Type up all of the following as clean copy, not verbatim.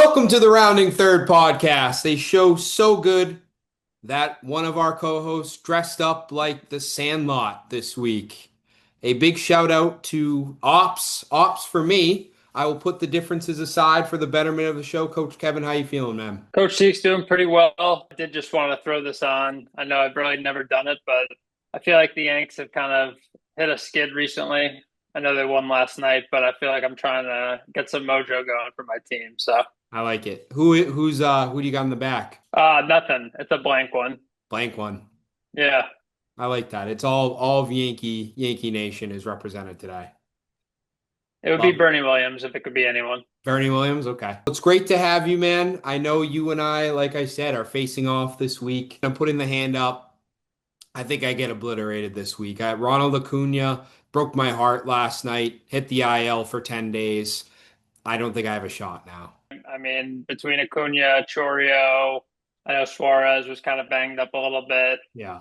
Welcome to the Rounding Third podcast, a show so good that one of our co-hosts dressed up like the Sandlot this week. A big shout out to Ops. Ops for me. I will put the differences aside for the betterment of the show. Coach Kevin, how you feeling, man? Coach Zeke's doing pretty well. I did just want to throw this on. I know I've really never done it, but I feel like the Yanks have kind of hit a skid recently. I know they won last night, but I feel like I'm trying to get some mojo going for my team. So, I like it. Who do you got in the back? nothing. It's a blank one. Blank one. Yeah, I like that. It's all of Yankee Nation is represented today. it would be Love it. Bernie Williams if it could be anyone. Bernie Williams, okay. It's great to have you, man. I know you and I, like I said, are facing off this week. I'm putting the hand up. I think I get obliterated this week. Ronald Acuna broke my heart last night, hit the IL for 10 days. I don't think I have a shot now. I mean, between Acuna, Chorio, I know Suarez was kind of banged up a little bit. Yeah.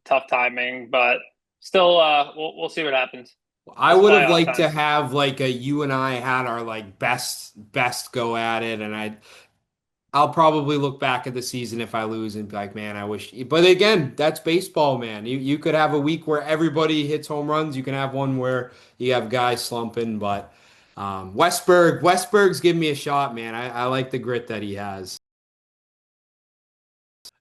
Tough timing, but still, we'll see what happens. I It's would have playoff liked time. to have like a you and I had our like best go at it, and I'll probably look back at the season if I lose and be like, man, I wish. But again, that's baseball, man. You could have a week where everybody hits home runs. You can have one where you have guys slumping. But Westberg's giving me a shot, man. I like the grit that he has.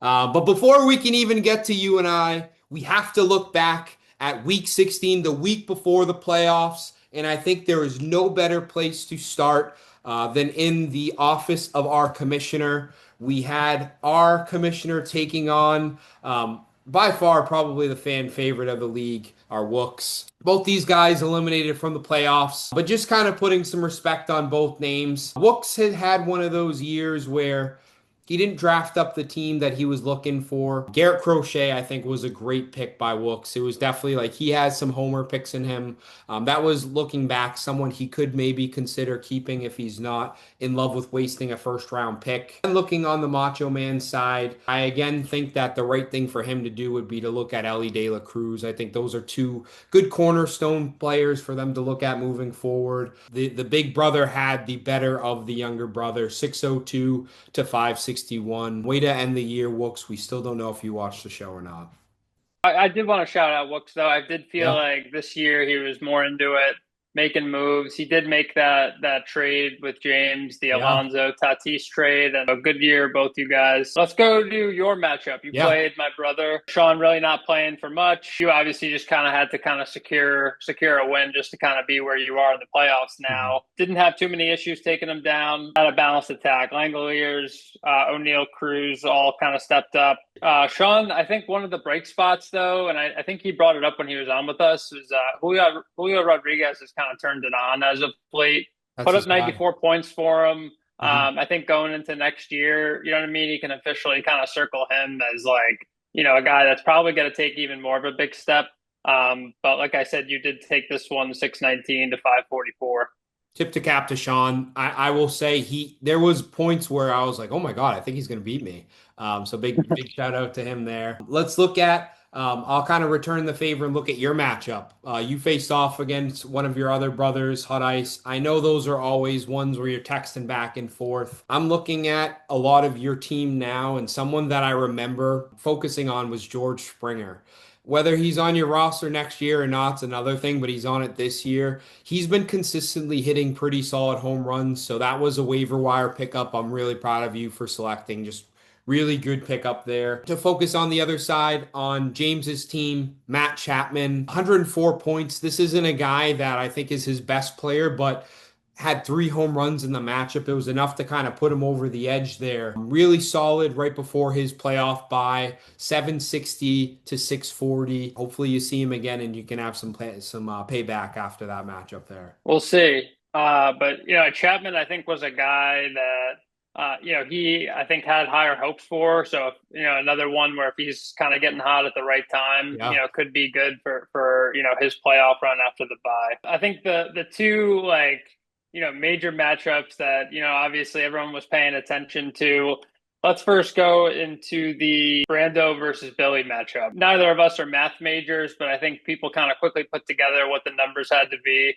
But before we can even get to you and I, we have to look back at Week 16, the week before the playoffs. And I think there is no better place to start than in the office of our commissioner. We had our commissioner taking on, by far, probably the fan favorite of the league, our Wooks. Both these guys eliminated from the playoffs, but just kind of putting some respect on both names. Wooks had one of those years where he didn't draft up the team that he was looking for. Garrett Crochet, I think, was a great pick by Wooks. It was definitely like he has some homer picks in him. That was looking back, someone he could maybe consider keeping if he's not in love with wasting a first round pick. And looking on the Macho Man side, I again think that the right thing for him to do would be to look at Ellie De La Cruz. I think those are two good cornerstone players for them to look at moving forward. The big brother had the better of the younger brother, 602 to 561. Way to end the year, Wooks. We still don't know if you watched the show or not. I did want to shout out Wooks though. I did feel Yeah. like this year he was more into it, making moves. He did make that trade with James, the Yeah. Alonso Tatis trade, and a good year, both you guys. Let's go to your matchup. You Yeah. played my brother Sean, really not playing for much. You obviously just kind of had to kind of secure a win just to kind of be where you are in the playoffs Mhm. now. Didn't have too many issues taking them down. Had a balanced attack. Langoliers, O'Neill, Cruz all kind of stepped up. Sean, I think one of the break spots, though, and I think he brought it up when he was on with us, was Julio Rodriguez has kind of turned it on as of late. That's Put his up guy. 94 points for him. Mhm. I think going into next year, you know what I mean? He can officially kind of circle him as like, a guy that's probably going to take even more of a big step. But like I said, you did take this one 619 to 544. Tip to cap to Sean. I will say there was points where I was like, oh my God, I think he's gonna beat me. So big shout out to him there. Let's look at I'll kind of return the favor and look at your matchup. You faced off against one of your other brothers, Hot Ice. I know those are always ones where you're texting back and forth. I'm looking at a lot of your team now, and someone that I remember focusing on was George Springer. Whether he's on your roster next year or not's another thing, but he's on it this year. He's been consistently hitting pretty solid home runs, so that was a waiver wire pickup. I'm really proud of you for selecting. Just really good pickup there. To focus on the other side, on James's team, Matt Chapman, 104 points. This isn't a guy that I think is his best player, but had three home runs in the matchup. It was enough to kind of put him over the edge there. Really solid right before his playoff bye, 760 to 640. Hopefully you see him again and you can have some payback after that matchup there. We'll see. But Chapman, I think, was a guy that he I think had higher hopes for. So another one where if he's kind of getting hot at the right time, Yeah. could be good for his playoff run after the bye. I think the two major matchups that obviously everyone was paying attention to. Let's first go into the Brando versus Billy matchup. Neither of us are math majors, but I think people kind of quickly put together what the numbers had to be.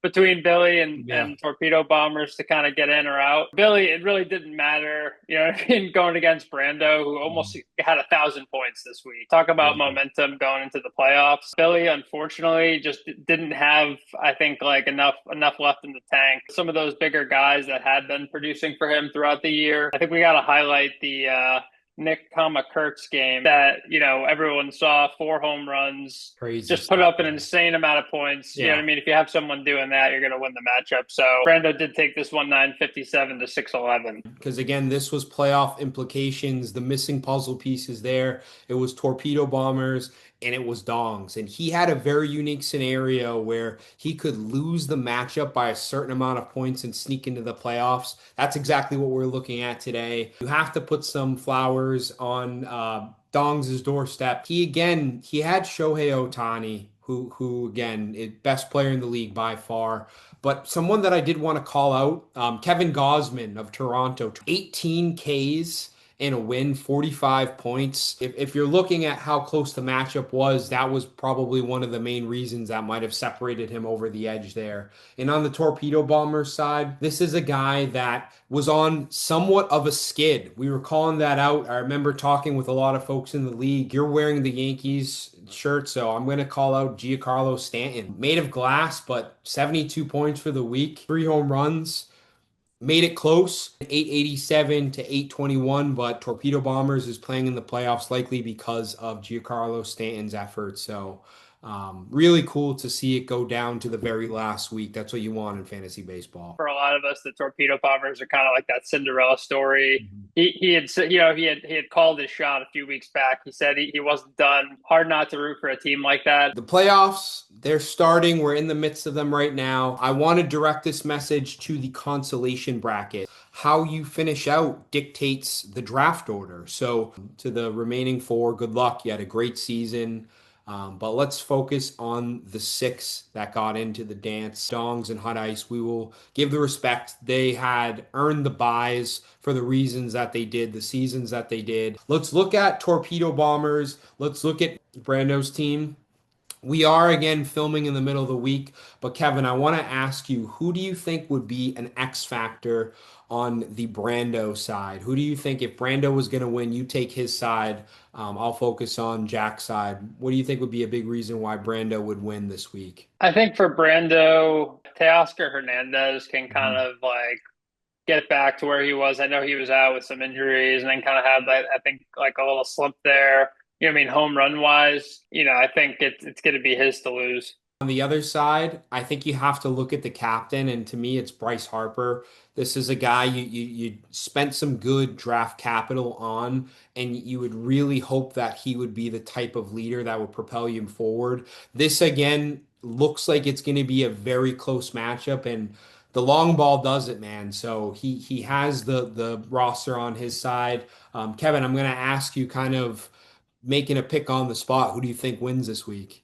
between Billy Yeah. and Torpedo Bombers to kind of get in or out. Billy, it really didn't matter, you know, in going against Brando, who almost had 1,000 points this week. Talk about Yeah. momentum going into the playoffs. Billy, unfortunately, just didn't have, I think, like enough left in the tank. Some of those bigger guys that had been producing for him throughout the year. I think we got to highlight the Nick Kurtz game that, you know, everyone saw 4 home runs, Crazy just put stuff, up an man. insane amount of points. You know what Yeah. I mean? If you have someone doing that, you're going to win the matchup. So Brando did take this one 957 to 611. Because again, this was playoff implications. The missing puzzle pieces there. It was torpedo bombers and it was dongs. And he had a very unique scenario where he could lose the matchup by a certain amount of points and sneak into the playoffs. That's exactly what we're looking at today. You have to put some flowers on Dong's doorstep. He had Shohei Ohtani, who again, is best player in the league by far. But someone that I did want to call out, Kevin Gausman of Toronto, 18 Ks in a win, 45 points. If you're looking at how close the matchup was, that was probably one of the main reasons that might have separated him over the edge there. And on the Torpedo Bombers side, this is a guy that was on somewhat of a skid. We were calling that out. I remember talking with a lot of folks in the league. You're wearing the Yankees shirt, so I'm going to call out Giancarlo Stanton. Made of glass, but 72 points for the week, 3 home runs. Made it close, 887 to 821, but Torpedo Bombers is playing in the playoffs likely because of Giancarlo Stanton's efforts. So, really cool to see it go down to the very last week. That's what you want in fantasy baseball. For a lot of us, the Torpedo Bombers are kind of like that Cinderella story. Mhm. He had, you know, he had called his shot a few weeks back. He said he wasn't done. Hard not to root for a team like that. The playoffs, they're starting. We're in the midst of them right now. I want to direct this message to the consolation bracket. How you finish out dictates the draft order. So, to the remaining four, good luck. You had a great season. But let's focus on the six that got into the dance. Dongs and Hot Ice, we will give the respect. They had earned the buys for the reasons that they did, the seasons that they did. Let's look at Torpedo Bombers. Let's look at Brando's team. We are again filming in the middle of the week, but Kevin, I want to ask you, who do you think would be an X factor on the Brando side? Who do you think if Brando was going to win, you take his side? I'll focus on Jack's side. What do you think would be a big reason why Brando would win this week? I think for Brando, Teoscar Hernandez can kind Mhm. of like get back to where he was. I know he was out with some injuries and then kind of had that, I think, like a little slump there. You know what I mean? Home run wise, you know, I think it's going to be his to lose. On the other side, I think you have to look at the captain, and to me, it's Bryce Harper. This is a guy you spent some good draft capital on, and you would really hope that he would be the type of leader that would propel you forward. This again looks like it's going to be a very close matchup, and the long ball does it, man. So he has the roster on his side. Kevin, I'm going to ask you, kind of making a pick on the spot. Who do you think wins this week?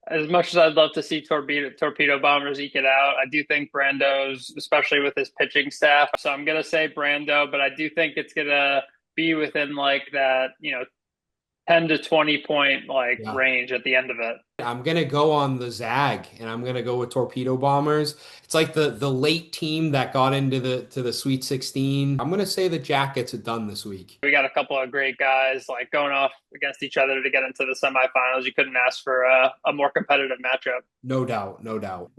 As much as I'd love to see Torpedo Bombers eke it out, I do think Brando's, especially with his pitching staff. So I'm gonna say Brando, but I do think it's gonna be within like that, you know, 10 to 20 point like Yeah. range at the end of it. I'm gonna go on the Zag, and I'm gonna go with Torpedo Bombers. It's like the late team that got into the Sweet 16. I'm gonna say the Jack gets it done this week. We got a couple of great guys like going off against each other to get into the semifinals. You couldn't ask for a more competitive matchup. No doubt, no doubt.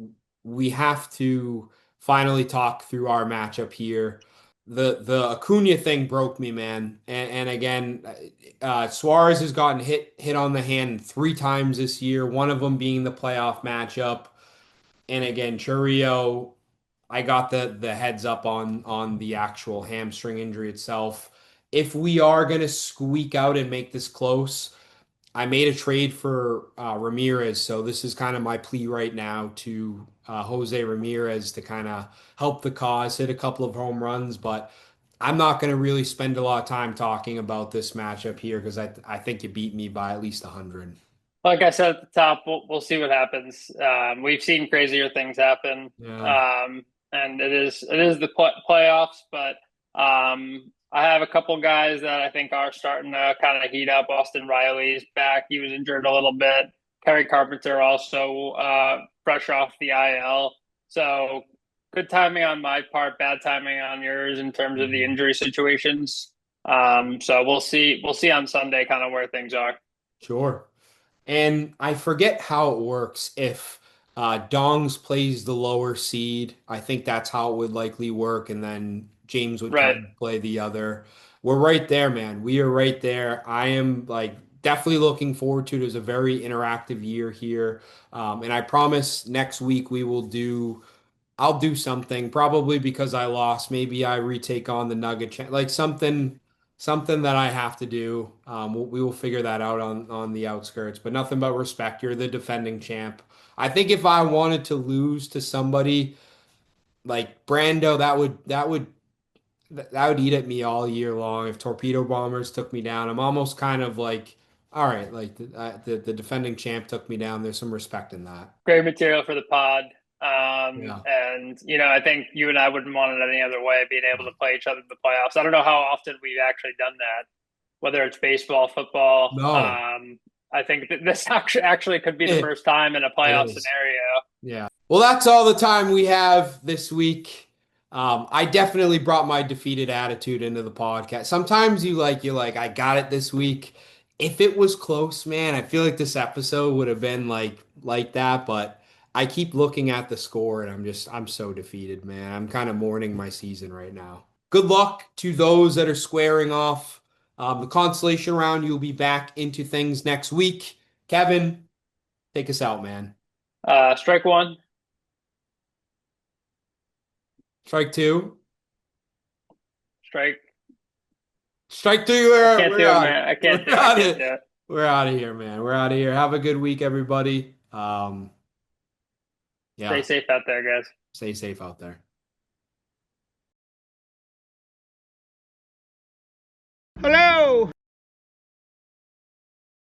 We have to finally talk through our matchup here. The Acuna thing broke me, man. And again, Suarez has gotten hit on the hand 3 times this year. One of them being the playoff matchup. And again, Churio, I got the heads up on the actual hamstring injury itself. If we are gonna squeak out and make this close, I made a trade for Ramirez, so this is kind of my plea right now to Jose Ramirez to kind of help the cause, hit a couple of home runs, but I'm not going to really spend a lot of time talking about this matchup here because I think you beat me by at least 100. Like I said at the top, we'll see what happens. We've seen crazier things happen, Yeah. and it is the playoffs. But I have a couple guys that I think are starting to kind of heat up. Austin Riley's back; he was injured a little bit. Kerry Carpenter also fresh off the IL. So good timing on my part, bad timing on yours in terms of the Mhm. injury situations. So we'll see. We'll see on Sunday kind of where things are. Sure. And I forget how it works. If Dongs plays the lower seed, I think that's how it would likely work. And then James would Right. kind of play the other. We're right there, man. We are right there. I am like definitely looking forward to it. It was a very interactive year here. And I promise next week we will do. I'll do something probably because I lost. Maybe I retake on the Nugget like something that I have to do. We will figure that out on the outskirts, but nothing but respect. You're the defending champ. I think if I wanted to lose to somebody like Brando, that would eat at me all year long. If Torpedo Bombers took me down, I'm almost kind of like, all right, like the defending champ took me down. There's some respect in that. Great material for the pod. Yeah. And I think you and I wouldn't want it any other way, being able to play each other in the playoffs. I don't know how often we've actually done that, whether it's baseball, football. No, I think that this actually could be the it first time in a playoff is. scenario. Yeah. Well, that's all the time we have this week. I definitely brought my defeated attitude into the podcast. Sometimes you're like, I got it this week. If it was close, man, I feel like this episode would have been like that, but I keep looking at the score and I'm so defeated, man. I'm kind of mourning my season right now. Good luck to those that are squaring off the consolation round. You'll be back into things next week. Kevin, take us out, man. Strike one, Strike two. strike. Strike three. I We're can't we're do it, out. man. I can't do We're it. I out can't of do it. we're out of here, man. We're out of here. Have a good week, everybody. Stay Yeah. safe out there, guys. Stay safe out there. Hello.